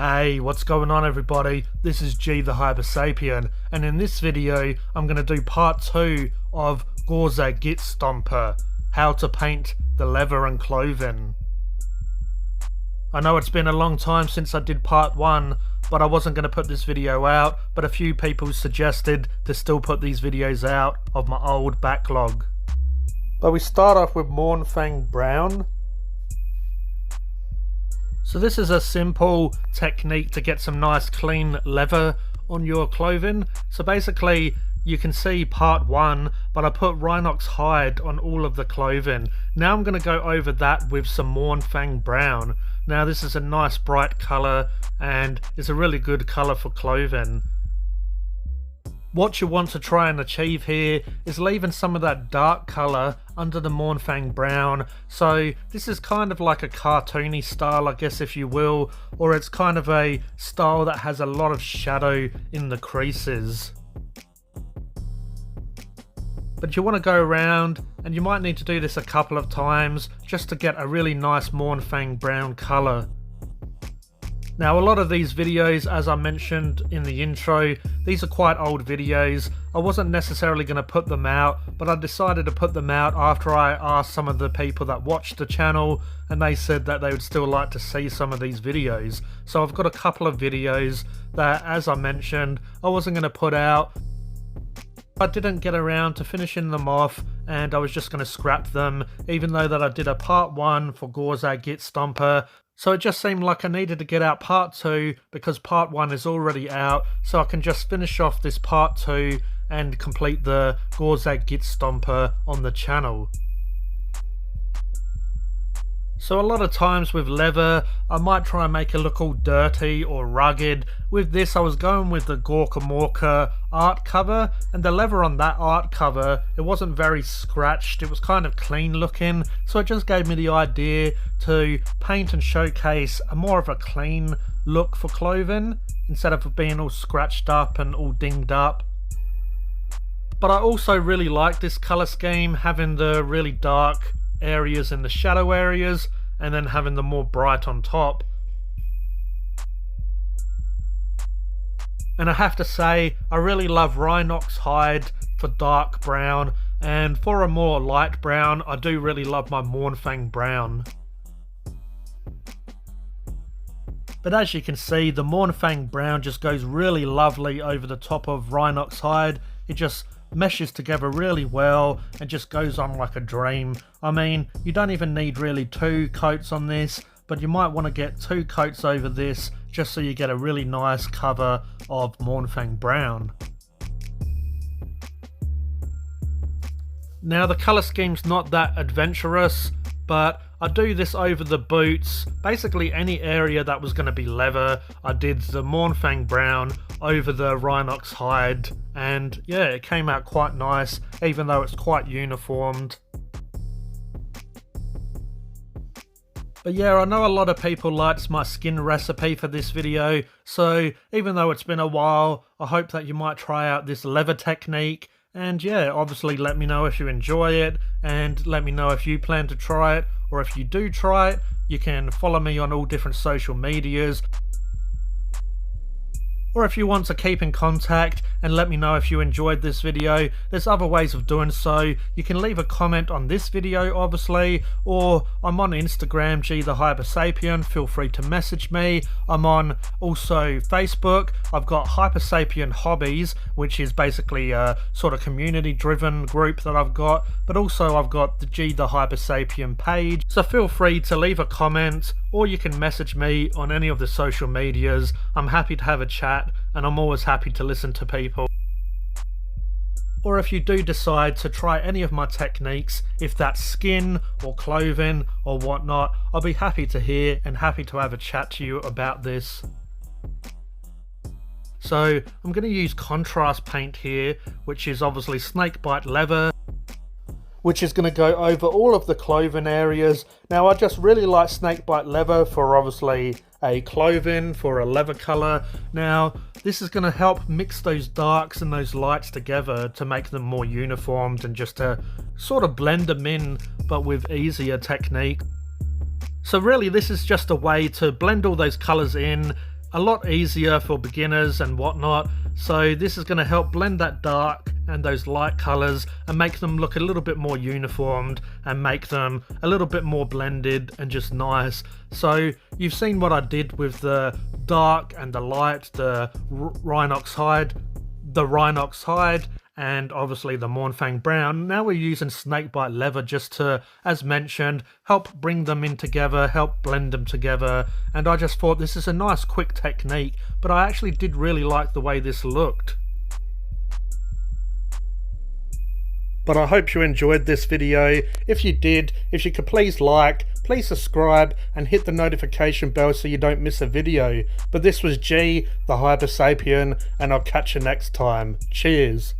Hey, what's going on everybody? This is G The Hypersapien, and in this video I'm going to do part 2 of Gorzag Gitstomper, how to paint the leather and clothing. I know it's been a long time since I did part 1, but I wasn't going to put this video out, but a few people suggested to still put these videos out of my old backlog. But we start off with Mournfang Brown. So this is a simple technique to get some nice clean leather on your clothing. So basically you can see part 1, but I put Rhinox hide on all of the clothing. Now I'm going to go over that with some Mournfang Brown. Now this is a nice bright colour and it's a really good colour for clothing. What you want to try and achieve here is leaving some of that dark colour under the Mournfang Brown. So this is kind of like a cartoony style, I guess, if you will, or it's kind of a style that has a lot of shadow in the creases. But you want to go around, and you might need to do this a couple of times just to get a really nice Mournfang Brown colour. Now a lot of these videos, as I mentioned in the intro, these are quite old videos. I wasn't necessarily going to put them out, but I decided to put them out after I asked some of the people that watched the channel, and they said that they would still like to see some of these videos. So I've got a couple of videos that, as I mentioned, I wasn't going to put out. I didn't get around to finishing them off, and I was just going to scrap them, even though that I did a part 1 for Gorzag Gitstomper. So it just seemed like I needed to get out part 2 because part 1 is already out, so I can just finish off this part 2 and complete the Gorzag Gitstomper on the channel. So a lot of times with leather, I might try and make it look all dirty or rugged. With this, I was going with the Gorka art cover, and the leather on that art cover, it wasn't very scratched, it was kind of clean looking, so it just gave me the idea to paint and showcase a more of a clean look for clothing, instead of being all scratched up and all dinged up. But I also really like this colour scheme, having the really dark areas in the shadow areas and then having the more bright on top. And I have to say, I really love Rhinox hide for dark brown, and for a more light brown I do really love my Mournfang Brown. But as you can see, the Mournfang Brown just goes really lovely over the top of Rhinox hide. It just meshes together really well and just goes on like a dream. I mean, you don't even need really 2 coats on this, but you might want to get 2 coats over this just so you get a really nice cover of Mournfang Brown. Now the colour scheme's not that adventurous, but I do this over the boots, basically any area that was going to be leather. I did the Mournfang Brown over the Rhinox hide, and yeah, it came out quite nice, even though it's quite uniformed. But yeah, I know a lot of people liked my skin recipe for this video, so even though it's been a while, I hope that you might try out this leather technique. And yeah, obviously let me know if you enjoy it, and let me know if you plan to try it, or if you do try it, you can follow me on all different social medias. Or if you want to keep in contact and let me know if you enjoyed this video, there's other ways of doing so. You can leave a comment on this video obviously, or I'm on Instagram, G The Hypersapien, feel free to message me. I'm on also Facebook. I've got Hypersapien Hobbies, which is basically a sort of community driven group that I've got, but also I've got the G The Hypersapien page, so feel free to leave a comment, or you can message me on any of the social medias. I'm happy to have a chat, and I'm always happy to listen to people. Or if you do decide to try any of my techniques, if that's skin or clothing or whatnot, I'll be happy to hear and happy to have a chat to you about this. So I'm going to use contrast paint here, which is obviously snakebite leather, which is going to go over all of the clothing areas. Now I just really like snakebite leather for obviously a clothing, for a leather colour. Now this is going to help mix those darks and those lights together to make them more uniformed and just to sort of blend them in, but with easier technique. So really this is just a way to blend all those colours in a lot easier for beginners and whatnot. So this is going to help blend that dark and those light colors and make them look a little bit more uniformed and make them a little bit more blended and just nice. So you've seen what I did with the dark and the light, the Rhinox hide, and obviously the Mournfang brown. Now we're using snakebite leather just to, as mentioned, help bring them in together, help blend them together. And I just thought this is a nice quick technique, but I actually did really like the way this looked. But I hope you enjoyed this video. If you did, if you could please like, please subscribe and hit the notification bell so you don't miss a video. But this was G The Hypersapien, and I'll catch you next time. Cheers.